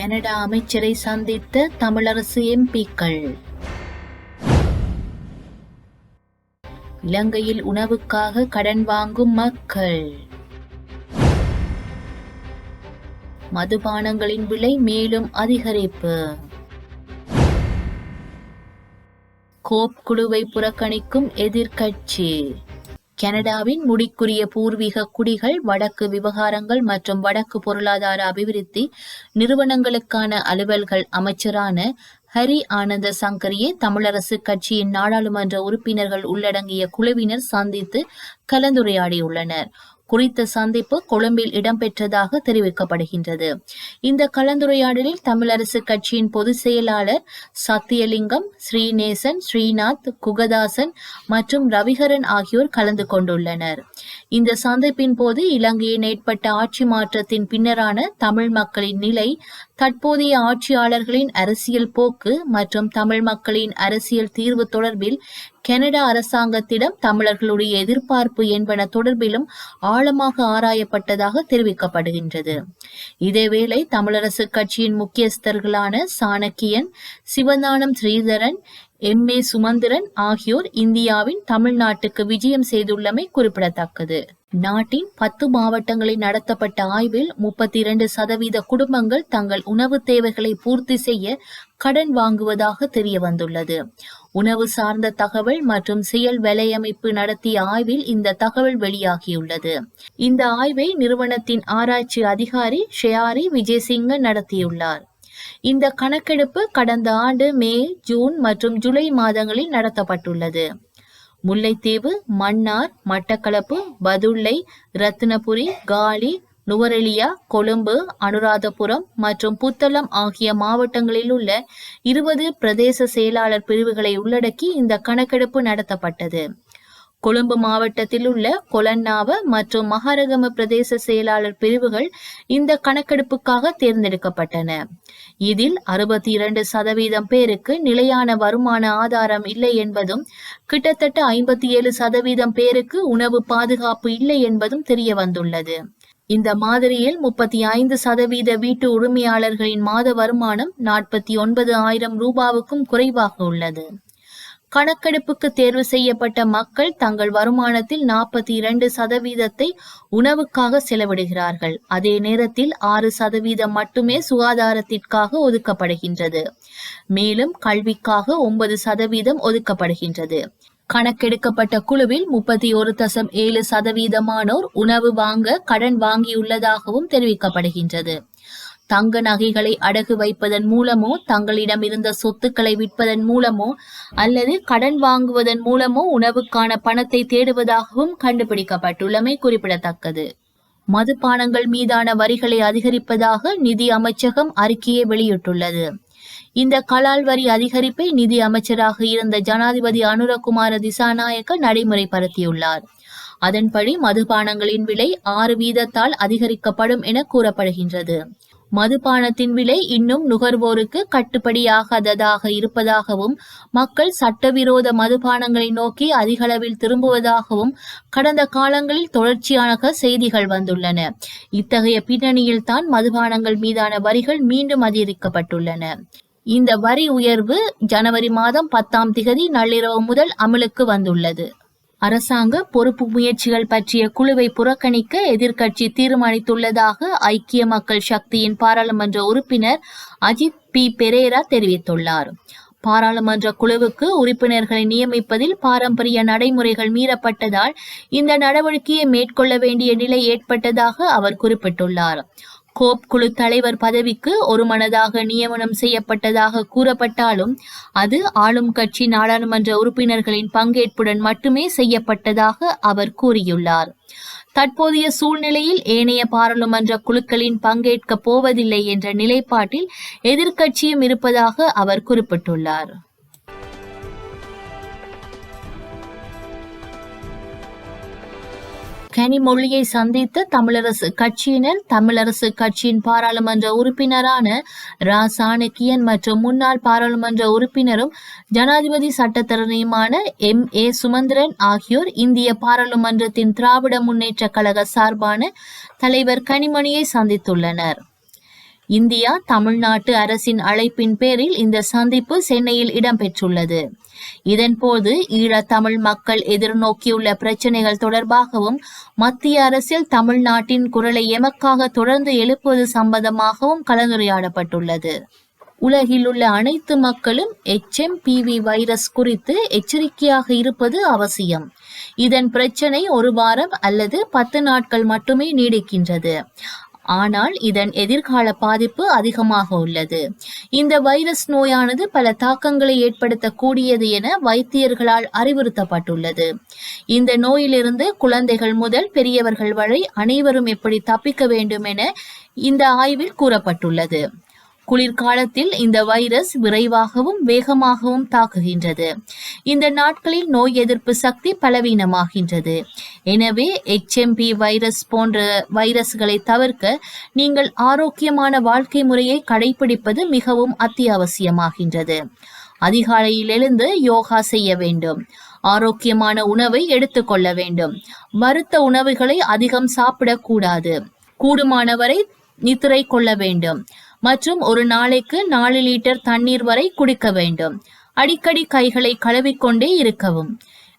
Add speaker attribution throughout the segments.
Speaker 1: Canada அமைச்சரை சந்தித்த தமிழரசு எம்பிக்கள். இலங்கையில் உணவுக்காக கடன் வாங்கும் மக்கள். மதுபானங்களின் விலை மேலும் அதிகரிப்பு. கோப் குழுவை புறக்கணிக்கும் எதிர்க்கட்சி. கனடாவின் முடிக்குரிய பூர்வீக குடிகள், வடக்கு விவகாரங்கள் மற்றும் வடக்கு பொருளாதார அபிவிருத்தி நிறுவனங்களுக்கான அலுவல்கள் அமைச்சரான ஹரி ஆனந்த சங்கரியை தமிழரசு கட்சியின் நாடாளுமன்ற உறுப்பினர்கள் உள்ளடங்கிய குழுவினர் சந்தித்து கலந்துரையாடியுள்ளனர். குறித்த சந்திப்பு கொழும்பில் இடம்பெற்றதாக தெரிவிக்கப்படுகின்றது. இந்த கலந்துரையாடலில் தமிழரசு கட்சியின் பொதுச் செயலாளர் சத்தியலிங்கம், ஸ்ரீநேசன், ஸ்ரீநாத், குகதாசன் மற்றும் ரவிகரன் ஆகியோர் கலந்து கொண்டுள்ளனர். இந்த சந்திப்பின் போது இலங்கையில் ஏற்பட்ட ஆட்சி மாற்றத்தின் பின்னரான தமிழ் மக்களின் நிலை, தற்போதைய ஆட்சியாளர்களின் அரசியல் போக்கு மற்றும் தமிழ் மக்களின் அரசியல் தீர்வு தொடர்பில் கனடா அரசாங்கத்திடம் தமிழர்களுடைய எதிர்பார்ப்பு என்பன தொடர்பிலும் ஆழமாக ஆராயப்பட்டதாக தெரிவிக்கப்படுகின்றது. இதேவேளை தமிழரசு கட்சியின் முக்கியஸ்தர்களான சாணக்கியன், சிவஞானம் ஸ்ரீதரன், எம்.ஏ. சுமந்திரன் ஆகியோர் இந்தியாவின் தமிழ்நாட்டுக்கு விஜயம் செய்துள்ளமை குறிப்பிடத்தக்கது. நாட்டின் 10 மாவட்டங்களில் நடத்தப்பட்ட ஆய்வில் 32% குடும்பங்கள் தங்கள் உணவு தேவைகளை பூர்த்தி செய்ய கடன் வாங்குவதாக தெரிய வந்துள்ளது. உணவு சார்ந்த தகவல் மற்றும் செயல் வலையமைப்பு நடத்திய ஆய்வில் இந்த தகவல் வெளியாகியுள்ளது. இந்த ஆய்வை நிறுவனத்தின் ஆராய்ச்சி அதிகாரி ஷெயாரி விஜயசிங்க நடத்தியுள்ளார். இந்த கணக்கெடுப்பு கடந்த ஆண்டு மே, ஜூன் மற்றும் ஜூலை மாதங்களில் நடத்தப்பட்டுள்ளது. முல்லைத்தீவு, மன்னார், மட்டக்களப்பு, பதுளை, ரத்தினபுரி, காலி, நுவரெலியா, கொழும்பு, அனுராதபுரம் மற்றும் புத்தளம் ஆகிய மாவட்டங்களில் உள்ள 20 பிரதேச செயலாளர் பிரிவுகளை உள்ளடக்கி இந்த கணக்கெடுப்பு நடத்தப்பட்டது. கொழும்பு மாவட்டத்தில் உள்ள கொலன்னாவ மற்றும் மகாரகம பிரதேச செயலாளர் பிரிவுகள் இந்த கணக்கெடுப்புக்காக தேர்ந்தெடுக்கப்பட்டன. இதில் 62% பேருக்கு நிலையான வருமான ஆதாரம் இல்லை என்பதும், கிட்டத்தட்ட 57% பேருக்கு உணவு பாதுகாப்பு இல்லை என்பதும் தெரிய வந்துள்ளது. இந்த மாதிரியில் 35% வீட்டு உரிமையாளர்களின் மாத வருமானம் 49,000 ரூபாவுக்கும் குறைவாக உள்ளது. கணக்கெடுப்புக்கு தேர்வு செய்யப்பட்ட மக்கள் தங்கள் வருமானத்தில் 42% உணவுக்காக செலவிடுகிறார்கள். அதே நேரத்தில் 6% மட்டுமே சுகாதாரத்திற்காக ஒதுக்கப்படுகின்றது. மேலும் கல்விக்காக 9% ஒதுக்கப்படுகின்றது. கணக்கெடுக்கப்பட்ட குழுவில் 31.7% உணவு வாங்க கடன் வாங்கியுள்ளதாகவும் தெரிவிக்கப்படுகின்றது. தங்க நகைகளை அடகு வைப்பதன் மூலமோ, தங்களிடம் இருந்த சொத்துக்களை விற்பதன் மூலமோ அல்லது கடன் வாங்குவதன் மூலமோ உணவுக்கான பணத்தை தேடுவதாகவும் கண்டுபிடிக்கப்பட்டுள்ளமை குறிப்பிடத்தக்கது. மதுபானங்கள் மீதான வரிகளை அதிகரிப்பதாக நிதி அமைச்சகம் அறிக்கையை வெளியிட்டுள்ளது. இந்த கலால் வரி அதிகரிப்பை நிதி அமைச்சராக இருந்த ஜனாதிபதி அனுரகுமார திசாநாயக்க நடைமுறைப்படுத்தியுள்ளார். அதன்படி மதுபானங்களின் விலை 6% அதிகரிக்கப்படும் என கூறப்படுகின்றது. மதுபானத்தின் விலை இன்னும் நுகர்வோருக்கு கட்டுப்படியாகாததாக இருப்பதாகவும், மக்கள் சட்டவிரோத மதுபானங்களை நோக்கி அதிகளவில் திரும்புவதாகவும் கடந்த காலங்களில் தொடர்ச்சியாக செய்திகள் வந்துள்ளன. இத்தகைய பின்னணியில் தான் மதுபானங்கள் மீதான வரிகள் மீண்டும் அதிகரிக்கப்பட்டுள்ளன. இந்த வரி உயர்வு ஜனவரி மாதம் 10ஆம் திகதி நள்ளிரவு முதல் அமலுக்கு வந்துள்ளது. அரசாங்க பொறுப்பு முயற்சிகள் பற்றிய குழுவை புறக்கணிக்க எதிர்க்கட்சி தீர்மானித்துள்ளதாக ஐக்கிய மக்கள் சக்தியின் பாராளுமன்ற உறுப்பினர் அஜித் பி. பெரேரா தெரிவித்துள்ளார். பாராளுமன்ற குழுவுக்கு உறுப்பினர்களை நியமிப்பதில் பாரம்பரிய நடைமுறைகள் மீறப்பட்டதால் இந்த நடவடிக்கையை மேற்கொள்ள வேண்டிய நிலை ஏற்பட்டதாக அவர் குறிப்பிட்டுள்ளார். கோப் குழு தலைவர் பதவிக்கு ஒருமனதாக நியமனம் செய்யப்பட்டதாக கூறப்பட்டாலும் அது ஆளும் கட்சி நாடாளுமன்ற உறுப்பினர்களின் பங்கேற்புடன் மட்டுமே செய்யப்பட்டதாக அவர் கூறியுள்ளார். தற்போதைய சூழ்நிலையில் ஏனைய பாராளுமன்ற குழுக்களின் பங்கேற்க போவதில்லை என்ற நிலைப்பாட்டில் எதிர்க்கட்சியும் இருப்பதாக அவர் குறிப்பிட்டுள்ளார். கனிமொழியை சந்தித்த தமிழரசு கட்சியினர் தமிழரசு கட்சியின் பாராளுமன்ற உறுப்பினரான ரா. சாணக்கியன் மற்றும் முன்னாள் பாராளுமன்ற உறுப்பினரும் ஜனாதிபதி சட்டத்தரணியுமான எம்.ஏ. சுமந்திரன் ஆகியோர் இந்திய பாராளுமன்றத்தின் திராவிட முன்னேற்ற கழக சார்பான தலைவர் கனிமொழியை சந்தித்துள்ளனர். இந்தியா தமிழ்நாட்டு அரசின் அழைப்பின் பேரில் இந்த சந்திப்பு சென்னையில் இடம்பெற்றுள்ளது. இதன்போது ஈழத்தமிழ் மக்கள் எதிர்நோக்கியுள்ள பிரச்சினைகள் தொடர்பாகவும் மத்திய அரசில் தமிழ்நாட்டின் குரலை எமக்காக தொடர்ந்து எழுப்புவது சம்பந்தமாகவும் கலந்துரையாடப்பட்டுள்ளது. உலகில் உள்ள அனைத்து மக்களும் HMPV வைரஸ் குறித்து எச்சரிக்கையாக இருப்பது அவசியம். இதன் பிரச்சனை 1 வாரம் அல்லது 10 நாட்கள் மட்டுமே நீடிக்கின்றது. ஆனால் இதன் எதிர்கால பாதிப்பு அதிகமாக உள்ளது. இந்த வைரஸ் நோயானது பல தாக்கங்களை ஏற்படுத்தக்கூடியது என வைத்தியர்களால் அறிவுறுத்தப்பட்டுள்ளது. இந்த நோயிலிருந்து குழந்தைகள் முதல் பெரியவர்கள் வரை அனைவரும் எப்படி தப்பிக்க வேண்டும் என இந்த ஆய்வில் கூறப்பட்டுள்ளது. குளிர்காலத்தில் இந்த வைரஸ் விரைவாகவும் வேகமாகவும் தாக்குகின்றது. இந்த நாட்களில் நோய் எதிர்ப்பு சக்தி பலவீனமாகின்றது. எனவே HMP வைரஸ் போன்ற வைரஸ்களை தவிர்க்க நீங்கள் ஆரோக்கியமான வாழ்க்கை முறையை கடைபிடிப்பது மிகவும் அத்தியாவசியமாகின்றது. அதிகாலையில் எழுந்து யோகா செய்ய வேண்டும். ஆரோக்கியமான உணவை எடுத்துக்கொள்ள வேண்டும். வறுத்த உணவுகளை அதிகம் சாப்பிடக்கூடாது. கூடுமானவரை நித்திரை கொள்ள வேண்டும் மற்றும் ஒரு நாளைக்கு 4 லிட்டர் தண்ணீர் வரை குடிக்க வேண்டும். அடிக்கடி கைகளை கழுவிக்கொண்டே இருக்கவும்.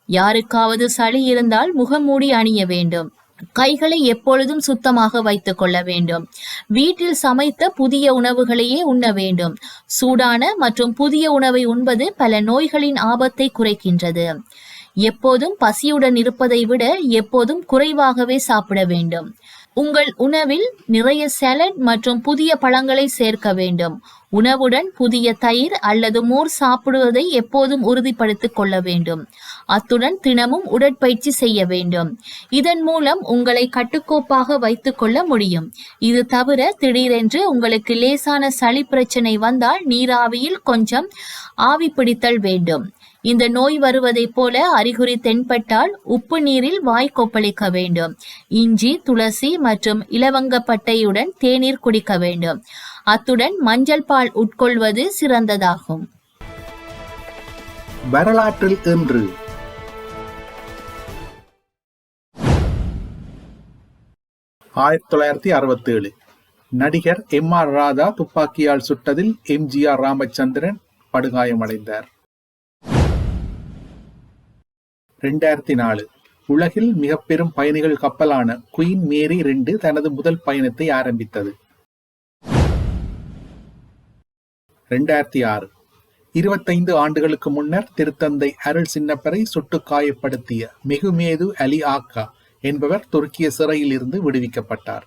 Speaker 1: யாருக்காவது சளி இருந்தால் முகமூடி அணிய வேண்டும். கைகளை எப்பொழுதும் சுத்தமாக வைத்துக் கொள்ள வேண்டும். வீட்டில் சமைத்த புதிய உணவுகளையே உண்ண வேண்டும். சூடான மற்றும் புதிய உணவை உண்பது பல நோய்களின் ஆபத்தை குறைக்கின்றது. எப்போதும் பசியுடன் இருப்பதை விட எப்போதும் குறைவாகவே சாப்பிட வேண்டும். உங்கள் உணவில் நிறைய சாலட் மற்றும் புதிய பழங்களை சேர்க்க வேண்டும். உணவுடன் புதிய தயிர் அல்லது மோர் சாப்பிடுவதை எப்போதும் உறுதிப்படுத்திக் கொள்ள வேண்டும். அத்துடன் தினமும் உடற்பயிற்சி செய்ய வேண்டும். இதன் மூலம் உங்களை கட்டுக்கோப்பாக வைத்துக் கொள்ள முடியும். இது தவிர திடீரென்று உங்களுக்கு லேசான சளி பிரச்சனை வந்தால் நீராவியில் கொஞ்சம் ஆவி பிடித்தல் வேண்டும். இந்த நோய் வருவதை போல அறிகுறி தென்பட்டால் உப்பு நீரில் வாய் கொப்பளிக்க வேண்டும். இஞ்சி, துளசி மற்றும் இலவங்கப்பட்டையுடன் தேநீர் குடிக்க வேண்டும். அத்துடன் மஞ்சள் பால் உட்கொள்வது சிறந்ததாகும்.
Speaker 2: வரலாற்றில் இன்று 1967 நடிகர் MR ராதா துப்பாக்கியால் சுட்டதில் MGR ராமச்சந்திரன் படுகாயமடைந்தார். 2004 உலகில் மிக பெரும் பயணிகள் கப்பலான குயின் மேரி 2 தனது முதல் பயணத்தை ஆரம்பித்தது. 2006 25 ஆண்டுகளுக்கு முன்னர் திருத்தந்தை அருள் சின்னப்பரை சுட்டு காயப்படுத்திய மெகுமேது அலி ஆக்கா என்பவர் துருக்கிய சிறையில் இருந்து விடுவிக்கப்பட்டார்.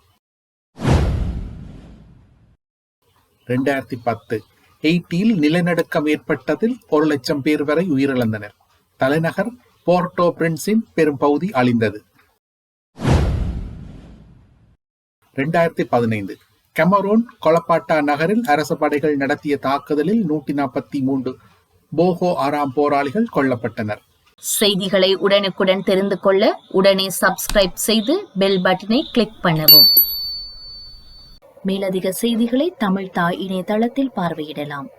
Speaker 2: 2010 ஹெய்ட்டியில் நிலநடுக்கம் ஏற்பட்டதில் 1 லட்சம் பேர் வரை உயிரிழந்தனர். தலைநகர் போர்ட்டோ பிரின்ஸின் பெரும் பகுதி அழிந்தது. 2015 கெமரூன் கொலப்பாட்டா நகரில் அரச படைகள் நடத்திய தாக்குதலில் 143 போகோ ஹராம் போராளிகள் கொல்லப்பட்டனர்.
Speaker 1: செய்திகளை உடனுக்குடன் தெரிந்து கொள்ள உடனே சப்ஸ்கிரைப் செய்து பெல் பட்டனை கிளிக் பண்ணவும். மேலதிக செய்திகளை தமிழ் தாய் இணையதளத்தில் பார்வையிடலாம்.